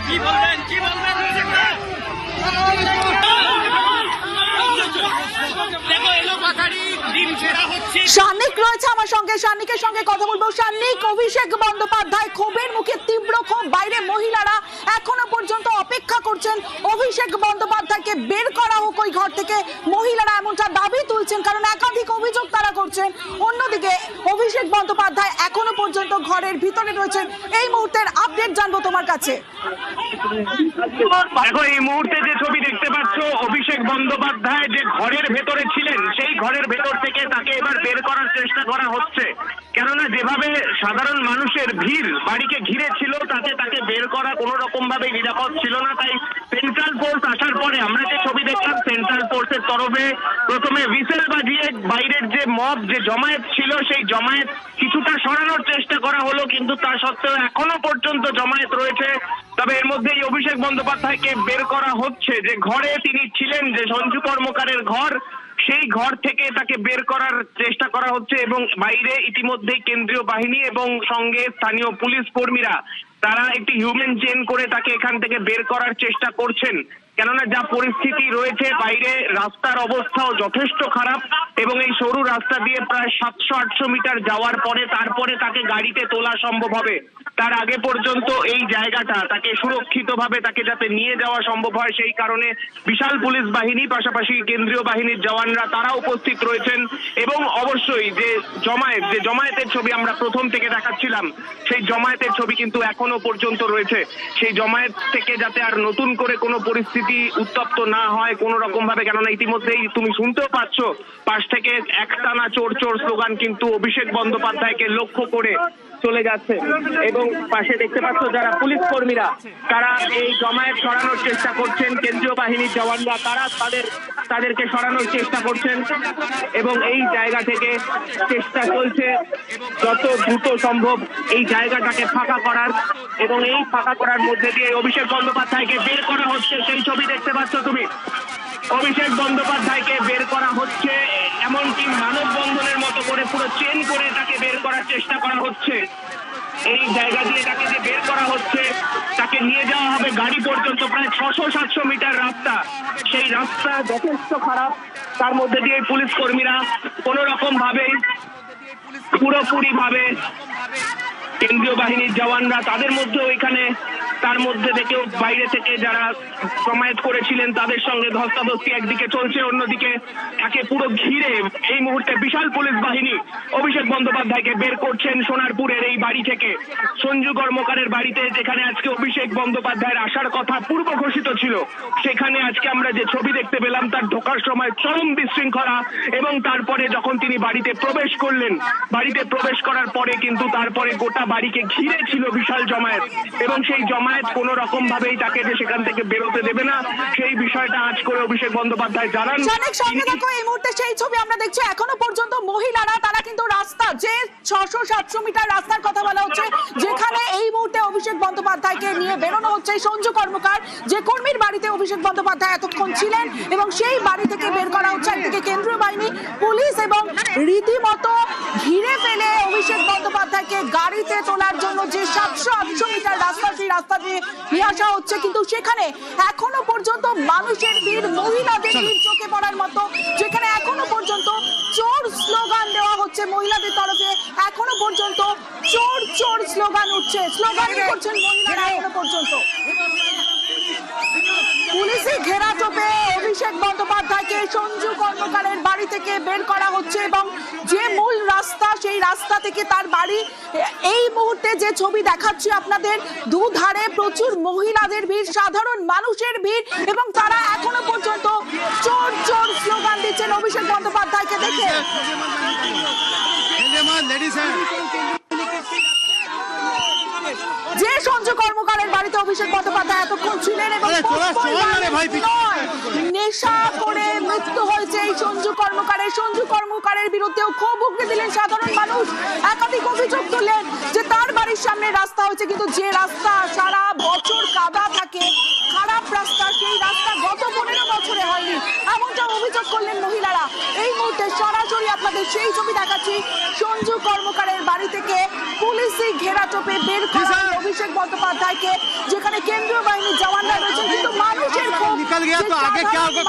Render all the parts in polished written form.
কি বলবেন সান্নিক রয়েছে আমার সঙ্গে, সান্নিকের সঙ্গে কথা বলবো। সান্নিক, অভিষেক বন্দ্যোপাধ্যায় ক্ষোভের মুখে, তীব্র ক্ষোভ, বাইরে মহিলারা এখনো পর্যন্ত অপেক্ষা করছেন অভিষেক বন্দ্যোপাধ্যায়কে বের করা হোক ওই ঘর থেকে। মহিলারা এমনটা দাবি তুলছেন কারণ একাধিক অভিযোগ তারা করছেন। অন্যদিকে অভিষেক বন্দ্যোপাধ্যায় এখনো পর্যন্ত ঘরের ভিতরে রয়েছেন। এই মুহূর্তের আপডেট জানবো তোমার কাছে। দেখো, এই মুহূর্তে যে ছবি দেখতে পাচ্ছ, অভিষেক বন্দ্যোপাধ্যায় যে ঘরের ভেতরে ছিলেন সেই ঘরের ভেতর থেকে তাকে এবার বের করার চেষ্টা করা হচ্ছে। কেননা যেভাবে সাধারণ মানুষের ভিড় বাড়িকে ঘিরে ছিল তাতে তাকে বের করা কোনো রকম ভাবে নিরাপদ ছিল না। তাই সেন্ট্রাল ফোর্স আসার পরে আমরা যে ছবি দেখলাম, সেন্ট্রাল ফোর্সের তরফে প্রথমে হুইসেল বাজিয়ে বাইরের যে মব, যে জমায়েত ছিল সেই জমায়েত কিছুটা সরানোর চেষ্টা করা হলো, কিন্তু তা সত্ত্বেও এখনো পর্যন্ত জমায়েত রয়েছে। তবে এর মধ্যেই অভিষেক বন্দ্যোপাধ্যায়কে বের করা হচ্ছে। যে ঘরে তিনি ছিলেন, যে সঞ্জু কর্মকারের ঘর, সেই ঘর থেকে তাকে বের করার চেষ্টা করা হচ্ছে এবং বাইরে ইতিমধ্যেই কেন্দ্রীয় বাহিনী এবং সঙ্গে স্থানীয় পুলিশ কর্মীরা তারা একটি হিউম্যান চেইন করে তাকে এখান থেকে বের করার চেষ্টা করছেন। কেননা যা পরিস্থিতি রয়েছে, বাইরে রাস্তার অবস্থাও যথেষ্ট খারাপ এবং এই সরু রাস্তা দিয়ে প্রায় 700-800 মিটার যাওয়ার পরে তারপরে তাকে গাড়িতে তোলা সম্ভব হবে। তার আগে পর্যন্ত এই জায়গাটা তাকে সুরক্ষিতভাবে তাকে যাতে নিয়ে যাওয়া সম্ভব হয় সেই কারণে বিশাল পুলিশ বাহিনী, পাশাপাশি কেন্দ্রীয় বাহিনীর জওয়ানরা তারা উপস্থিত রয়েছেন। এবং অবশ্যই যে জমায়েতের ছবি আমরা প্রথম থেকে দেখাচ্ছিলাম, সেই জমায়েতের ছবি কিন্তু এখনো পর্যন্ত রয়েছে। সেই জমায়েত থেকে যাতে আর নতুন করে কোনো পরিস্থিতি উত্তপ্ত না হয় কোনো রকম ভাবে, কেননা ইতিমধ্যেই তুমি শুনতেও পাচ্ছ পাশ থেকে একটানা চোর চোর স্লোগান কিন্তু অভিষেক বন্দ্যোপাধ্যায়কে লক্ষ্য করে চলে যাচ্ছে। এবং পাশে দেখতে পাচ্ছ যারা পুলিশ কর্মীরা তারা এই জমায়েত সরানোর চেষ্টা করছেন, কেন্দ্রীয় বাহিনীর জওয়ানরা তারা তাদেরকে সরানোর চেষ্টা করছেন এবং এই জায়গা থেকে চেষ্টা চলছে যত দ্রুত সম্ভব এই জায়গাটাকে ফাঁকা করার, এবং এই ফাঁকা করার মধ্যে দিয়ে অভিষেক বন্দ্যোপাধ্যায়কে বের করা হচ্ছে। সেই ছবি দেখতে পাচ্ছ তুমি, অভিষেক বন্দ্যোপাধ্যায়কে বের করা হচ্ছে, এমনকি মানববন্ধনের মতো করে পুরো চেন করে তাকে বের করার চেষ্টা করা হচ্ছে। এই জায়গা দিয়ে তাকে যে বের করা হচ্ছে, তাকে নিয়ে যাওয়া হবে গাড়ি পর্যন্ত, প্রায় 600-700 মিটার রাস্তা। সেই রাস্তা যথেষ্ট খারাপ, তার মধ্যে দিয়ে পুলিশ কর্মীরা কোন রকম ভাবে পুরোপুরি ভাবে কেন্দ্রীয় বাহিনীর জওয়ানরা তাদের মধ্যেও এখানে, তার মধ্যে থেকেও বাইরে থেকে যারা জমায়েত করেছিলেন তাদের সঙ্গে ধস্তাধস্তি একদিকে চলছে, অন্যদিকে একে পুরো ঘিরে এই মুহূর্তে বিশাল পুলিশ বাহিনী অভিষেক বন্দ্যোপাধ্যায়কে বের করছেন সোনারপুরের এই বাড়ি থেকে, সঞ্জু কর্মকারের বাড়িতে, যেখানে আজকে অভিষেক বন্দ্যোপাধ্যায়ের আসার কথা পূর্ব ঘোষিত ছিল। সেখানে আজকে আমরা যে ছবি দেখতে পেলাম তার ঢোকার সময় চরম বিশৃঙ্খলা, এবং তারপরে যখন তিনি বাড়িতে প্রবেশ করলেন, বাড়িতে প্রবেশ করার পরে কিন্তু তারপরে গোটা বাড়িকে ঘিরে ছিল বিশাল জমায়েত, এবং সেই জমায়েত কোন রকম ভাবেই তাকে যে সেখান থেকে বেরোতে দেবে না সেই বিষয়টা আজ করে অভিষেক বন্দ্যোপাধ্যায় জানান। এই মুহূর্তে সেই ছবি আমরা দেখছি, এখনো পর্যন্ত মহিলারা তারা কিন্তু রাস্তা, যে 600-700 মিটার রাস্তার কথা বলা হচ্ছে, যেখানে এই মুহূর্তে অভিষেক বন্দ্যোপাধ্যায়কে নিয়ে বেরোনো হচ্ছে। সঞ্জু কর্মকার যে কর্মীর বাড়িতে অভিষেক বন্দ্যোপাধ্যায় এতক্ষণ ছিলেন, এবং সেই বাড়ি থেকে বের করা হচ্ছে। একদিকে কেন্দ্রীয় বাহিনী, পুলিশ এবং রীতিমতো ঘিরে ফেলে অভিষেক বন্দ্যোপাধ্যায়কে গাড়িতে তোলার জন্য যে 700-800 মিটার রাস্তা, সেই রাস্তা দিয়ে নিয়ে আসা হচ্ছে। কিন্তু সেখানে এখনো পর্যন্ত মানুষের ভিড়, মহিলাদের ভিড় চোখে পড়ার মতো, যেখানে এখনো পর্যন্ত চোর স্লোগান দেওয়া হচ্ছে মহিলাদের তরফে। এখনো পর্যন্ত চোর চোর স্লোগান উঠছে, স্লোগান করছেন মহিলারা এখনো পর্যন্ত। পুলিশি ঘেরাটোপে অভিষেক বন্দ্যোপাধ্যায়কে সঞ্জু কর্মকারের বাড়ি থেকে বের করা হচ্ছে, এবং যে মূল রাস্তা সেই রাস্তা থেকে তার বাড়ি। এই মুহূর্তে যে ছবি দেখাচ্ছি আপনাদের, দুধারে প্রচুর মহিলাদের ভিড়, সাধারণ মানুষের ভিড়, এবং তারা এখনো পর্যন্ত চোর চোর স্লোগান দিচ্ছেন অভিষেক বন্দ্যোপাধ্যায়কে দেখে। যে সঞ্জু কর্মকারের বাড়িতে অভিষেক বন্দ্যোপাধ্যায় এতক্ষণ ছিলেন এবং নেশা করে মৃত্যু হয়েছে এই সঞ্জু কর্মকারের বিরুদ্ধেও ক্ষোভ উগড়ে দিলেন সাধারণ মানুষ। একাধিক অভিযোগ তুললেন যে তার বাড়ির সামনে রাস্তা হয়েছে, কিন্তু যে রাস্তা সারা বছর কাদা থাকে, খারাপ রাস্তা, সেই রাস্তা গত 15 বছরে হয়নি, এমনটা অভিযোগ করলেন মহিলারা। এই মুহূর্তে সরাসরি আপনাদের সেই ছবি দেখাচ্ছি, সঞ্জু কর্মকারের বাড়ি থেকে পুলিশি ঘেরাটোপে বের করা অভিষেক বন্দ্যোপাধ্যায়কে, যেখানে কেন্দ্রীয় বাহিনীর জওয়ানরা রয়েছেন, কিন্তু মানুষের ক্ষোভ,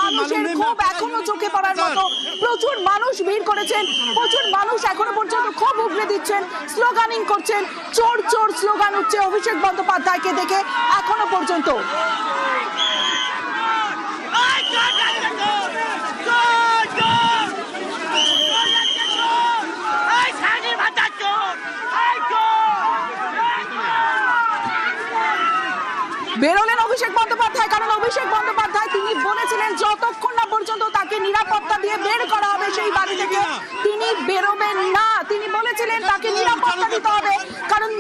মানুষের ক্ষোভ এখনো চোখে পড়ার মতো। প্রচুর মানুষ ভিড় করেছেন, প্রচুর মানুষ এখনো পর্যন্ত ক্ষোভ উগরে দিচ্ছেন, স্লোগানিং করছেন, চোর চোর স্লোগান হচ্ছে অভিষেক বন্দ্যোপাধ্যায়কে দেখে এখনো পর্যন্ত। বেরোলেন অভিষেক বন্দ্যোপাধ্যায়, কারণ অভিষেক বন্দ্যোপাধ্যায় তিনি বলেছিলেন যতক্ষণ না পর্যন্ত তাকে নিরাপত্তা দিয়ে বের করা হবে সেই বাড়ি থেকে তিনি বেরোবেন না। তিনি বলেছিলেন তাকে নিরাপত্তা দিতে হবে, কারণ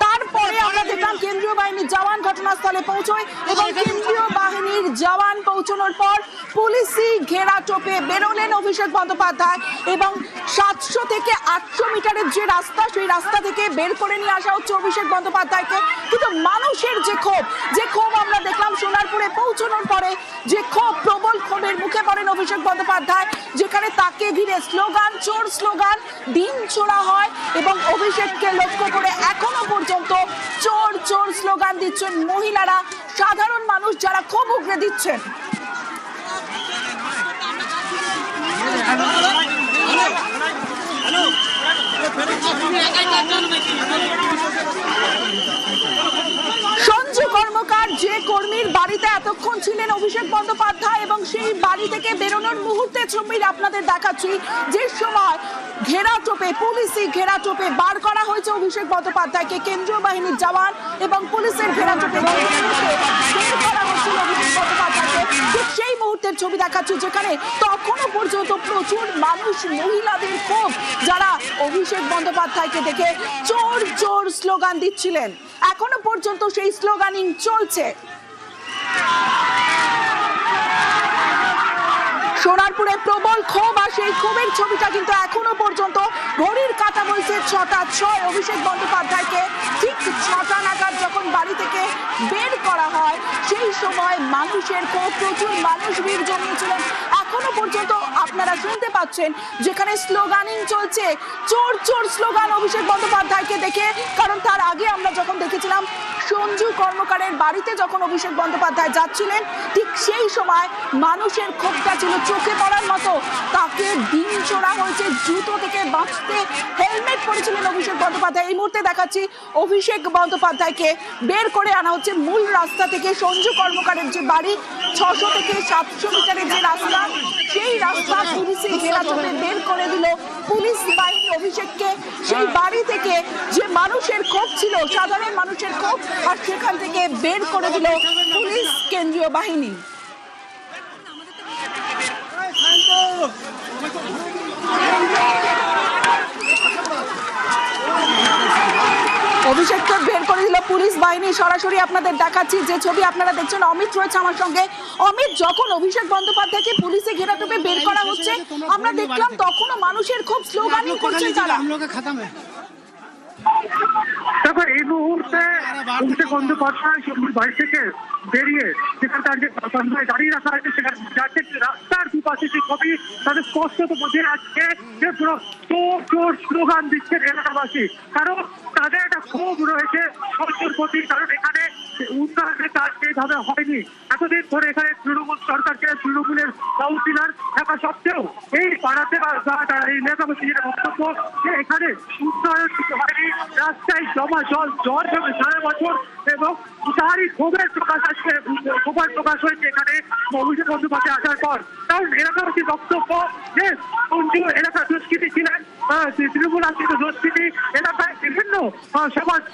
তারপরে আমরা দেখলাম কেন্দ্রীয় বাহিনীর জওয়ান ঘটনাস্থলে পৌঁছয় এবং কেন্দ্রীয় বাহিনীর জওয়ান পৌঁছানোর পর পুলিশি ঘেরা টোপে বেরোলেন অভিষেক বন্দ্যোপাধ্যায় এবং 700 থেকে 800 মিটারের যে রাস্তা সেই রাস্তা থেকে বের করে নিয়ে আসা হচ্ছে অভিষেক বন্দ্যোপাধ্যায়কে। কিন্তু মানুষের যে ক্ষোভ আমরা দেখলাম সোনারপুরে পৌঁছানোর পরে, যে ক্ষোভ, প্রবল ক্ষোভের মুখে পড়েন অভিষেক বন্দ্যোপাধ্যায়, যেখানে তাকে ঘিরে স্লোগান, চোর স্লোগান দিন ছোড়া হয় এবং অভিষেককে লক্ষ্য করে এখনো পর্যন্ত চোর চোর স্লোগান দিচ্ছেন মহিলারা, সাধারণ মানুষ যারা ক্ষোভ উগরে দিচ্ছেন। সঞ্জু কর্মকার যে কর্মীর বাড়িতে এতক্ষণ ছিলেন অভিষেক বন্দ্যোপাধ্যায় এবং সেই বাড়ি থেকে বেরোনোর মুহূর্তে ছবি আপনাদের দেখাচ্ছি, যে সময় ঘেরাটোপে, পুলিশি ঘেরাটোপে বার করা হয়েছে অভিষেক বন্দ্যোপাধ্যায়কে, কেন্দ্রীয় বাহিনীর জওয়ান এবং পুলিশের ঘেরাটোপে বের করা হচ্ছিল অভিষেক বন্দ্যোপাধ্যায়কে। ঠিক সেই মুহূর্তের ছবি দেখাচ্ছি, যেখানে তখনও পর্যন্ত প্রচুর মানুষ, মহিলাদের ক্ষোভ, যারা অভিষেক বন্দ্যোপাধ্যায়কে দেখে চোর চোর স্লোগান দিচ্ছিলেন। এখনো পর্যন্ত সেই স্লোগানিং চলছে। সোনারপুরে প্রবল ক্ষোভ, আর সেই ক্ষোভের ছবিটা কিন্তু এখনো পর্যন্ত ঘড়ির কাঁটা বলছে 6টা 6। অভিষেক বন্দ্যোপাধ্যায়কে ঠিক 6টা নাগাদ যখন বাড়ি থেকে বের করা হয় সেই সময় মানুষের ক্ষোভ, প্রচুর মানুষ ভিড় জমিয়েছিলেন। এখনো পর্যন্ত আপনারা শুনতে পাচ্ছেন যেখানে স্লোগানিং চলছে, চোর চোর স্লোগান অভিষেক বন্দ্যোপাধ্যায়কে দেখে। কারণ তার আগে আমরা যখন দেখেছিলাম সঞ্জু কর্মকারের বাড়িতে যখন অভিষেক বন্দ্যোপাধ্যায় যাচ্ছিলেন, ঠিক সেই সময় মানুষের ক্ষোভটা ছিল চোখে পড়ার মতো। তাকে দিন ছোড়া হয়েছে, জুতো থেকে বাঁচতে হেলমেট পরেছিলেন অভিষেক বন্দ্যোপাধ্যায়। এই মুহূর্তে দেখাচ্ছি অভিষেক বন্দ্যোপাধ্যায়কে বের করে আনা হচ্ছে মূল রাস্তা থেকে। সঞ্জু কর্মকারের যে বাড়ি, 600 থেকে 700 মিটারের যে রাস্তা, সেই রাস্তা পুলিশে ঘেরাটোপে বের করে দিল পুলিশ বাহিনী অভিষেককে। সেই বাড়ি থেকে যে মানুষের ক্ষোভ ছিল, সাধারণ মানুষের ক্ষোভ, আর সেখান থেকে বের করে দিল পুলিশ, কেন্দ্রীয় বাহিনী। অভিষেককে বের করে দিল পুলিশ বাহিনী। সরাসরি আপনাদের দেখাচ্ছি যে ছবি আপনারা দেখছেন। অমিত রয়েছে আমার সঙ্গে। অমিত, যখন অভিষেক বন্দ্যোপাধ্যায়কে পুলিশে ঘেরাটোপে বের করা হচ্ছে আমরা দেখলাম তখনও মানুষের খুব স্লোগানিং করছে তারা। দেখো, এই মুহূর্তে অভিষেক বন্দ্যোপাধ্যায় বাড়ি থেকে বেরিয়ে যেখানে তার যে দাঁড়িয়ে রাখা আছে সেখানে যাচ্ছে রাস্তার দুপাশে যে ছবি, তাদের স্পষ্টত বোঝা যাচ্ছে যে পুরো চোর চোর স্লোগান দিচ্ছেন এলাকাবাসী। কারণ তাদের একটা ক্ষোভ রয়েছে সরকারের প্রতি, কারণ এখানে উন্নয়নের কাজ সেইভাবে হয়নি। এতদিন ধরে এখানে তৃণমূল সরকারকে, তৃণমূলের কাউন্সিলর থাকা সত্ত্বেও এই পাড়াতে বা এই এলাকাবাসী যেটা বক্তব্য যে এখানে উন্নয়ন কিছু হয়নি, রাস্তায় জমা জল জমে সারা বছর, এবং তারই ক্ষোভের প্রকাশ হয়েছে এখানে অভিষেক বন্দ্যোপাধ্যায় আসার পর। কারণ এলাকাবাসীর বক্তব্য যে সঞ্জু এলাকা দুষ্কৃতী ছিলেন, তৃণমূল আশ্রিত দুষ্কৃতী, এলাকায় বিভিন্ন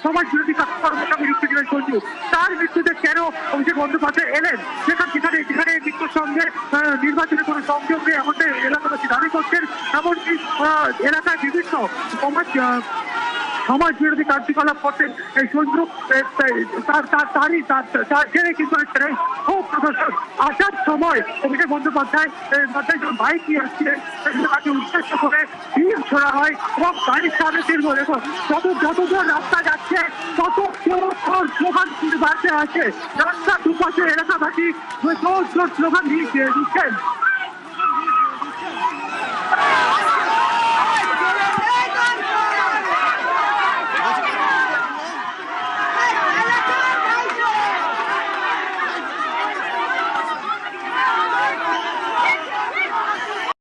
সমাজ বিরোধী কাজকর্মের সঙ্গে যুক্ত ছিলেন সঞ্জু। তার মৃত্যুতে কেন অভিষেক বন্দ্যোপাধ্যায় এলেন, যেখানে মৃত্যুর সঙ্গে নির্বাচনের কোনো সংযোগ নেই আমাদের এলাকাবাসী দাবি করছেন। এমনকি এলাকায় বিভিন্ন সমাজ বিরোধী কার্যকলাপ করতেন এই সঞ্জু, তার জেনে কিন্তু খুব প্রদর্শন আসার সময় অভিষেক বন্দ্যোপাধ্যায় বাইক নিয়ে আসছিলেন, তাকে উদ্দেশ্য করে ভিড় ছোড়া হয় এবং গাড়ির সামনে দীর্ঘ দেখো যতদূর রাস্তা যাচ্ছে তত স্লোগান কিন্তু বাড়তে আছে। রাস্তার দুপাশে এলাকাবাসী জোর জোর স্লোগান দিচ্ছেন।